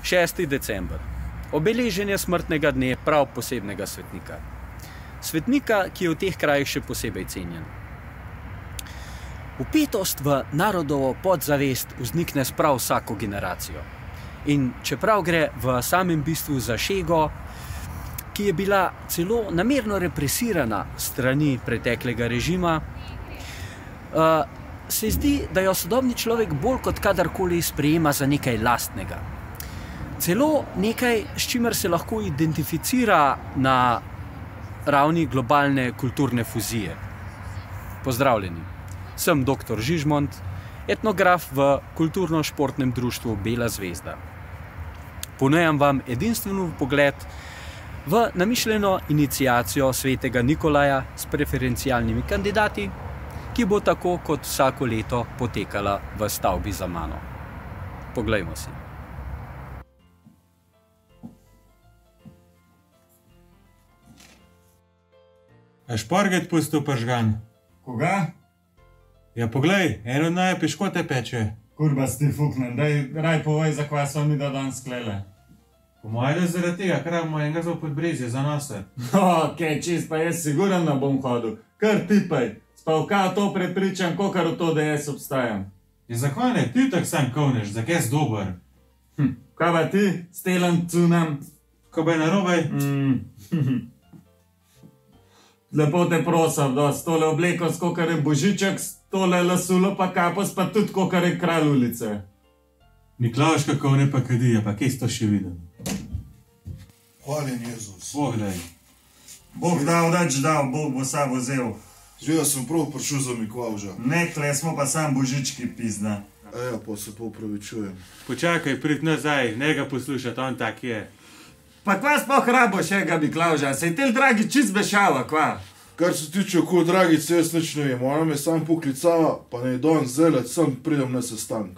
6. december. Obeleženje smrtnega dne prav posebnega svetnika. Svetnika, ki je v teh krajih še posebej cenjen. Vpetost v narodovo podzavest vznikne s prav vsako generacijo. In čeprav gre v samem bistvu za šego, ki je bila celo namerno represirana strani preteklega režima, se zdi, da jo sodobni človek bolj kot kadarkoli sprejema za nekaj lastnega. Celo nekaj, s čimer se lahko identificira na ravni globalne kulturne fuzije. Pozdravljeni, sem dr. Žižmont, etnograf v kulturno-športnem društvu Bela zvezda. Ponujam vam edinstven pogled v namišljeno iniciacijo svetega Nikolaja s preferencialnimi kandidati, ki bo tako kot vsako leto potekala v stavbi za mano. Poglejmo si. A šparget pustil pržgan? Koga? Ja, poglej, eno naj piškote peče. Kurba si ti fuknen, daj raj povej, za kva so mi da dan sklele. Po mojem, da zaradi tega, ker mu enega za podbrezje za nose. Okej, čist pa jaz siguran ne bom hodil. Kar tipaj, spavka to prepričam, kokar v to, da jaz obstajam. Ja, zakaj ne? Ti tak sam kovneš, za kaj si dober? Kaj pa ti, stelan cunam? Ko bi narobaj? Lepo te prosim, da s tole obleko, skokar je božiček, s tole lasulo pa kapos, pa tudi kokar je kralj ulice. Miklavž kako ne pa kadija, pa kje si to še videl? Hvaljen Jezus. Bog daj. Bog dal, dač dal, Bog bo sabo vzel. Že jaz sem prav prišel za Miklavža. Nekle smo pa sam božički pizna. Ja, pa se popravičujem. Počakaj, prid nazaj, ne ga poslušati, on tak je. Pa kva sploh rabo še ga Miklavža, sej tel dragi čist bešava, kva? Kar se tiče okol dragice, jaz nič ne vem. Ona me sam poklicava, pa ne don zelec, sem pridem na sestank.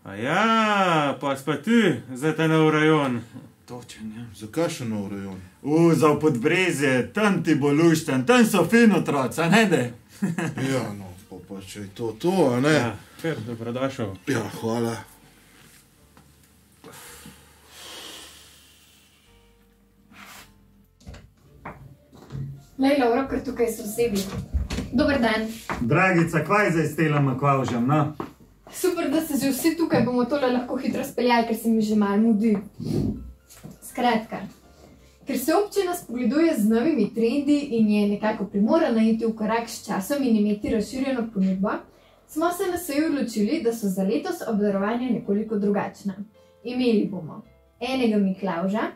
A ja, pa spa ti, zdaj ta nov rajon. Točen, ja. Zakaj še nov rajon? Za v podbrezje, tam ti bo lušten, tam so fin otroci, a ne de? Ja, no, pa če je to, a ne? Ja, kar, dobrodošel. Ja, hvala. Lej, Laura, ker tukaj so osebi. Dober dan. Dragica, kvaj zdaj s telam Miklavžem, no? Super, da ste že vsi tukaj, bomo tole lahko hitro speljali, ker se mi že malo mudi. Skratka, ker se občina spogleduje z novimi trendi in je nekako primorana iti v korak s časom in imeti razširjeno ponudbo, smo se na seji odločili, da so za letos obdarovanja nekoliko drugačna. Imeli bomo enega Miklavža,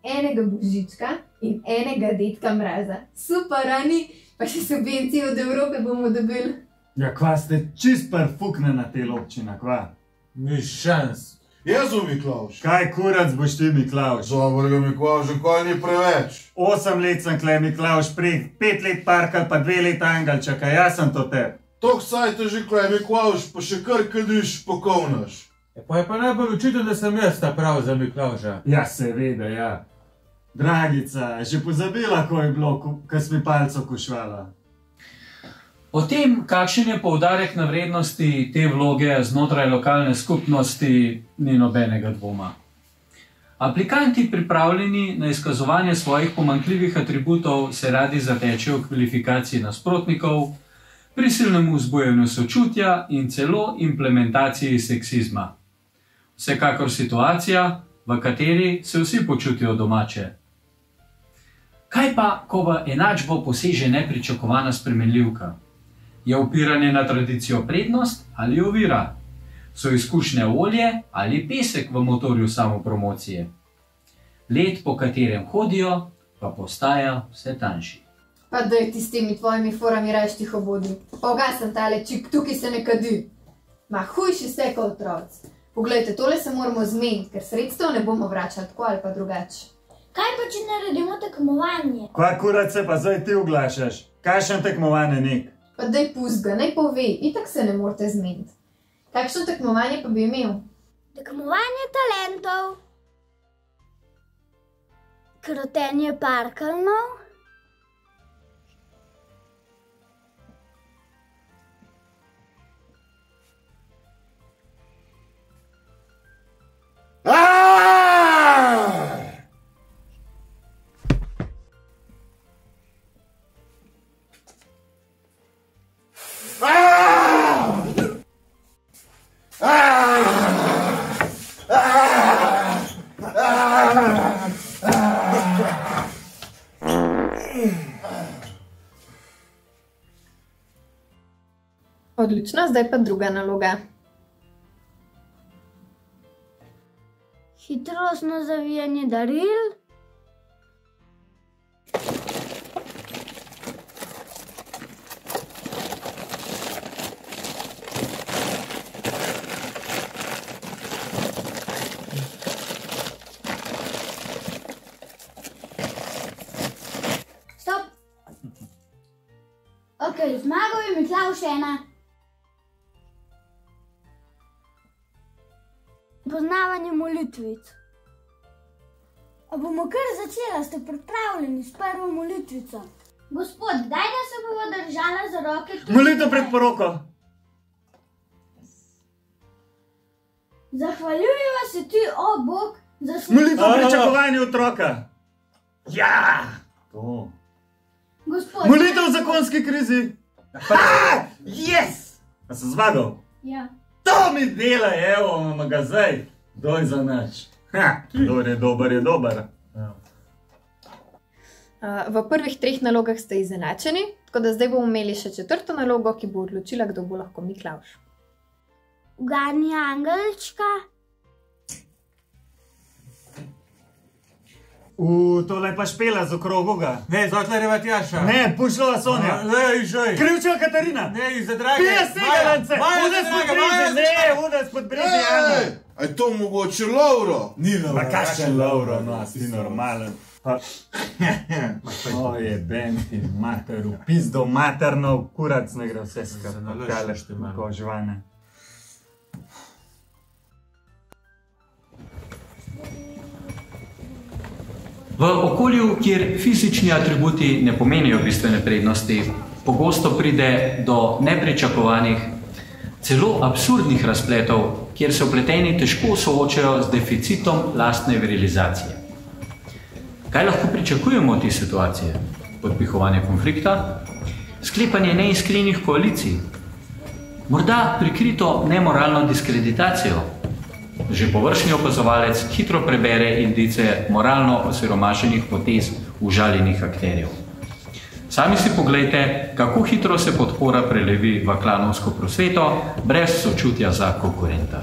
enega Božička in enega Dedka Mraza. Super, Ani, pa še subvencije od Evrope bomo dobili. Ja, kva ste čist perfuknena tel občina, kva? Ni šans. Jezu Miklavž. Kaj kurac boš ti, Miklavž? Dobrega Miklavža, kaj ni preveč? 8 let sem kle, Miklavž, prej 5 let parkal, pa 2 let angelčaka, jaz sem to te. Tok saj te že kle, Miklavž, pa še kar kadiš, pokovnaš. Pa je pa najbolj očitno, da sem jaz ta prav za Miklavža. Ja, seveda, ja. Dragica, že pozabila, ko je bilo, ko si mi palco kušvala. O tem, kakšen je poudarek na vrednosti te vloge znotraj lokalne skupnosti, ni nobenega dvoma. Aplikanti, pripravljeni na izkazovanje svojih pomanjkljivih atributov, se radi zatečejo v kvalifikaciji nasprotnikov, prisilnemu vzbujanju sočutja in celo implementaciji seksizma. Vsekakor situacija, v kateri se vsi počutijo domače. Kaj pa, ko v enačbo poseže nepričakovana spremenljivka? Je upiranje na tradicijo prednost ali ovira? So izkušnje olje ali pesek v motorju samopromocije? Led, po katerem hodijo, pa postaja vse tanjši. Pa daj ti s temi tvojimi forami rajš tiho bodi. Pa ugasem tale čik, tukaj se ne kadi. Ma hujši ste kot otroci. Poglejte, tole se moramo zmeniti, ker sredstev ne bomo vračali tako ali pa drugače. Kaj pa, če naredimo tekmovanje? Kva kurac se pa zdaj ti oglašaš? Kakšen tekmovanje nek? Pa daj pust ga, naj pove, itak se ne morate zmeniti. Kakšno tekmovanje pa bi imel? Tekmovanje talentov. Krotenje parkeljnov. Aaaa! Odlično, zdaj pa druga naloga. Hitrostno zavijanje daril. Stop. Ok, zmagal je Miklavž 1. Poznavanje molitvic. A bomo kar začela, ste pripravljeni s prvo molitvico? Gospod, daj, da se bomo držala za roke. Molitev pred poroko. Zahvaljujemo se ti, o Bog, za Molitev pričakovanja otroka. Ja! To. Gospod, Molitev v zakonski krizi. Yes! A sem zmagal? Ja. To mi dela, evo, imamo ga zdaj. Doj za nač. Kdor je dober, je dober. V prvih 3 nalogah ste izenačeni, tako da zdaj bomo imeli še 4. nalogo, ki bo odločila, kdo bo lahko Miklavž. Ugani angelčka. Tole je pa špela z okrogoga. Ne, Zotlarjeva Tjaša. Ne, pušlova Sonja. Ne, žej. Krivčeva Katarina. Ne, za drage. Pije segalance. Udes pod brizi. Ne, udes pod brizi, Ana. A je to mogoče Lauro? Ni Lauro. Ma kakšen Lauro, no, si normalen. O, jeben ti mater, upizdov materno, kurac ne gre vse skupaj. Kaleš ti malo žvane. V okolju, kjer fizični atributi ne pomenijo bistvene prednosti, pogosto pride do nepričakovanih, celo absurdnih razpletov, kjer se vpleteni težko soočajo z deficitom lastne virilizacije. Kaj lahko pričakujemo od te situacije? Podpihovanje konflikta? Sklepanje neiskrenih koalicij? Morda prikrito nemoralno diskreditacijo? Že površni opazovalec hitro prebere indice moralno osiromašenih potez užaljenih akterjev. Sami si poglejte, kako hitro se podpora prelevi v klanovsko prosveto, brez sočutja za konkurenta.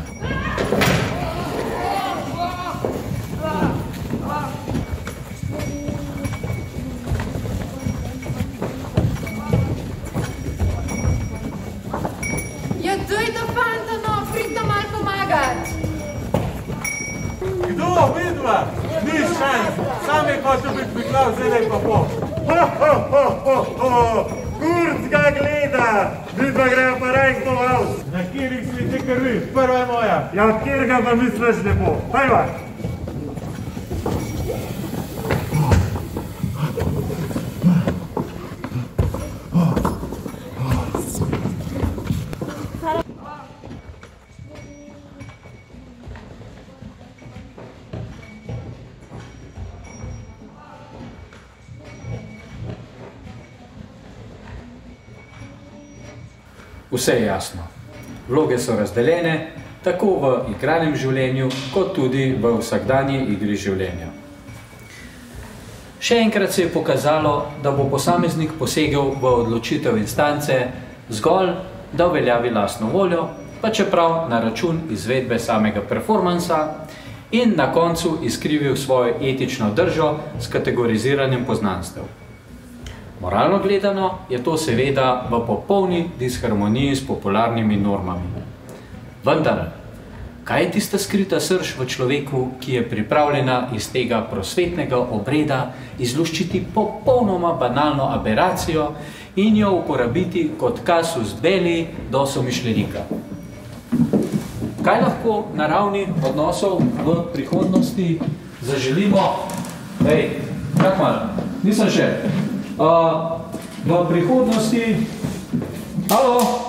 Ja, dojda fanta, no, pridite malo pomagat. Kdo, vidva? Ni šans. Sam je hotel biti Miklavž, zdaj pa bo. Kurc ga gleda. Vidva grejo pa rajk po avt. Na kjerih si ti krvi? Prva je moja. Ja, od kjerega pa misliš ne bo? Pajva. Vse je jasno. Vloge so razdeljene, tako v igranem življenju, kot tudi v vsakdanji igri življenja. Še enkrat se je pokazalo, da bo posameznik posegel v odločitev instance zgolj, da uveljavi lastno voljo, pa čeprav na račun izvedbe samega performansa in na koncu izkrivil svojo etično držo s kategoriziranjem poznanstev. Moralno gledano je to seveda v popolni disharmoniji s popularnimi normami. Vendar, kaj je tista skrita srž v človeku, ki je pripravljena iz tega prosvetnega obreda izluščiti popolnoma banalno aberacijo in jo uporabiti kot kasus belli do somišljenika? Kaj lahko na ravni odnosov v prihodnosti zaželimo? Hej, kak malo, nisem še. V prihodnosti... Halo?